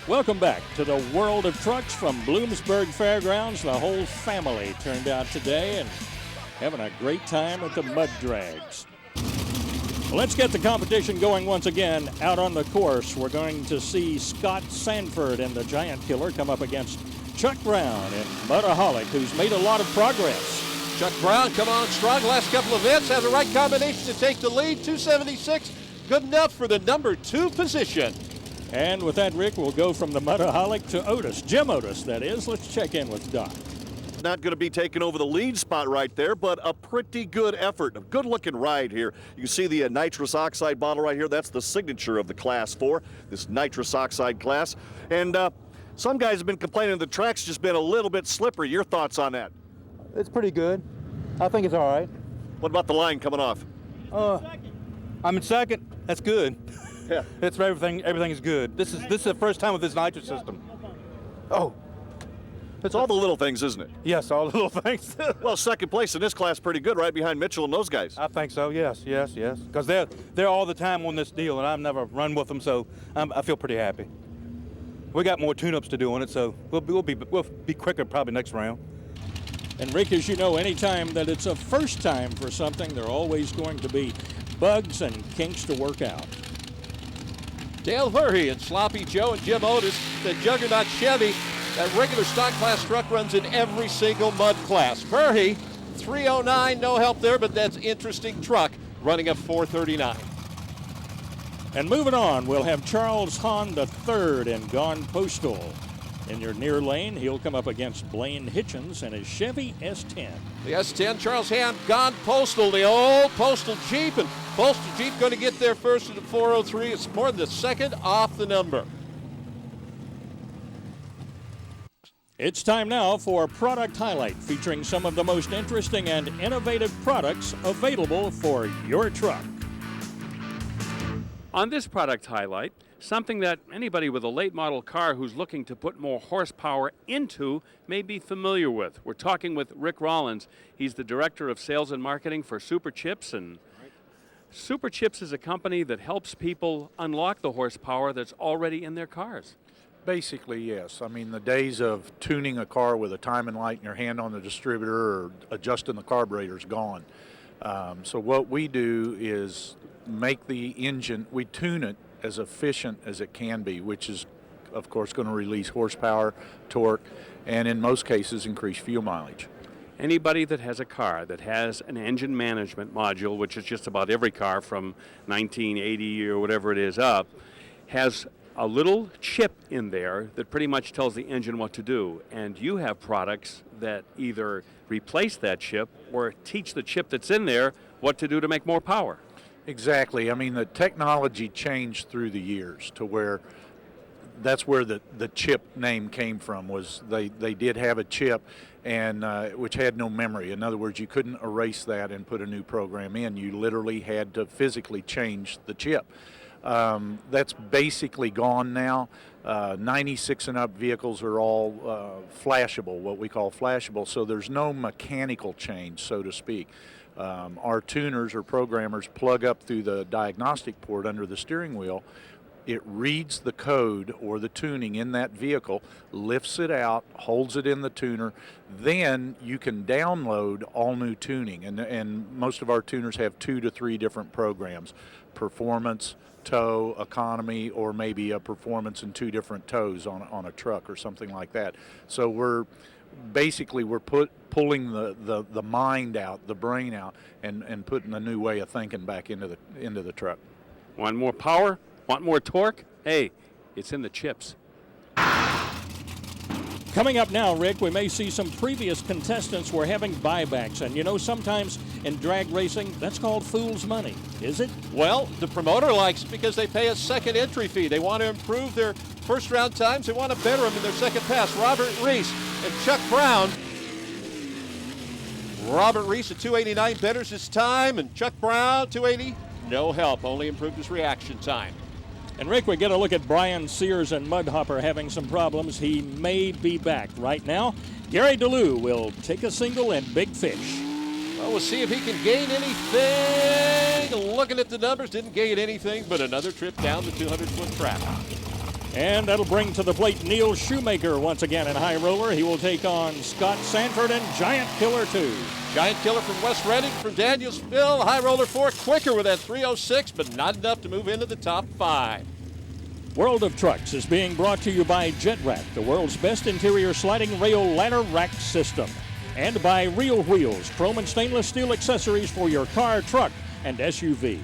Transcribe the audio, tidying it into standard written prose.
Welcome back to the world of trucks from Bloomsburg Fairgrounds. The whole family turned out today and having a great time at the mud drags. Well, let's get the competition going once again out on the course. We're going to see Scott Sanford and the Giant Killer come up against Chuck Brown and Mudaholic, who's made a lot of progress. Chuck Brown come on strong last couple of events, has the right combination to take the lead. 276, good enough for the number 2 position. And with that, Rick, we'll go from the Mudaholic to Otis, Jim Otis, that is. Let's check in with Doc. Not going to be taking over the lead spot right there, but a pretty good effort. A good-looking ride here. You can see the nitrous oxide bottle right here. That's the signature of the Class 4, this nitrous oxide class. And some guys have been complaining the track's just been a little bit slippery. Your thoughts on that? It's pretty good. I think it's all right. What about the line coming off? I'm in second. That's good. Yeah. It's everything is good. This is the first time with this nitrous system. Oh. It's all the little things, isn't it? Yes, all the little things. Well, second place in this class pretty good, right behind Mitchell and those guys. I think so, yes. Because they're all the time on this deal, and I've never run with them, so I feel pretty happy. We got more tune-ups to do on it, so we'll be quicker probably next round. And Rick, as you know, anytime that it's a first time for something, there are always going to be bugs and kinks to work out. Dale Verhey and Sloppy Joe and Jim Otis, the Juggernaut Chevy. That regular stock class truck runs in every single mud class. Verhey, 309, no help there, but that's interesting truck, running a 439. And moving on, we'll have Charles Hahn III and Gone Postal. In your near lane, he'll come up against Blaine Hitchens and his Chevy S10. The S10, Charles Hahn, Gone Postal, the old Postal Jeep, and Postal Jeep going to get there first at the 403. It's more than the second off the number. It's time now for Product Highlight, featuring some of the most interesting and innovative products available for your truck. On this Product Highlight, something that anybody with a late model car who's looking to put more horsepower into may be familiar with. We're talking with Rick Rollins. He's the Director of Sales and Marketing for Super Chips, and Super Chips is a company that helps people unlock the horsepower that's already in their cars. Basically, yes. I mean, the days of tuning a car with a timing light in your hand on the distributor or adjusting the carburetor is gone. So what we do is make the engine, we tune it as efficient as it can be, which is, of course, going to release horsepower, torque, and in most cases increase fuel mileage. Anybody that has a car that has an engine management module, which is just about every car from 1980 or whatever it is up, has a little chip in there that pretty much tells the engine what to do. And you have products that either replace that chip or teach the chip that's in there what to do to make more power. Exactly. I mean, the technology changed through the years to where that's where the chip name came from, was they did have a chip and which had no memory. In other words, you couldn't erase that and put a new program in. You literally had to physically change the chip. That's basically gone now. 96 and up vehicles are all flashable, what we call flashable, so there's no mechanical change, so to speak. Our tuners or programmers plug up through the diagnostic port under the steering wheel. It reads the code or the tuning in that vehicle, lifts it out, holds it in the tuner. Then you can download all new tuning. And most of our tuners have 2 to 3 different programs: performance, tow, economy, or maybe a performance and 2 different tows on a truck or something like that. So we're pulling the mind out, the brain out, and putting a new way of thinking back into the truck. Want more power? Want more torque? Hey, it's in the chips. Coming up now, Rick, we may see some previous contestants were having buybacks. And you know, sometimes in drag racing, that's called fool's money. Is it? Well, the promoter likes it because they pay a second entry fee. They want to improve their first round times. They want to better them in their second pass. Robert Reese and Chuck Brown. Robert Reese at 289 betters his time, and Chuck Brown 280, no help, only improved his reaction time. And Rick, we get a look at Brian Sears and Mudhopper having some problems. He may be back right now. Gary DeLue will take a single and Big Fish. Well, we'll see if he can gain anything. Looking at the numbers, didn't gain anything but another trip down the 200-foot track. And that'll bring to the plate Neil Shoemaker once again in high roller. He will take on Scott Sanford and Giant Killer 2. Giant Killer from West Reading from Danielsville. High roller 4, quicker with that 306, but not enough to move into the top 5. World of Trucks is being brought to you by Jet Rack, the world's best interior sliding rail ladder rack system. And by Real Wheels, chrome and stainless steel accessories for your car, truck, and SUV.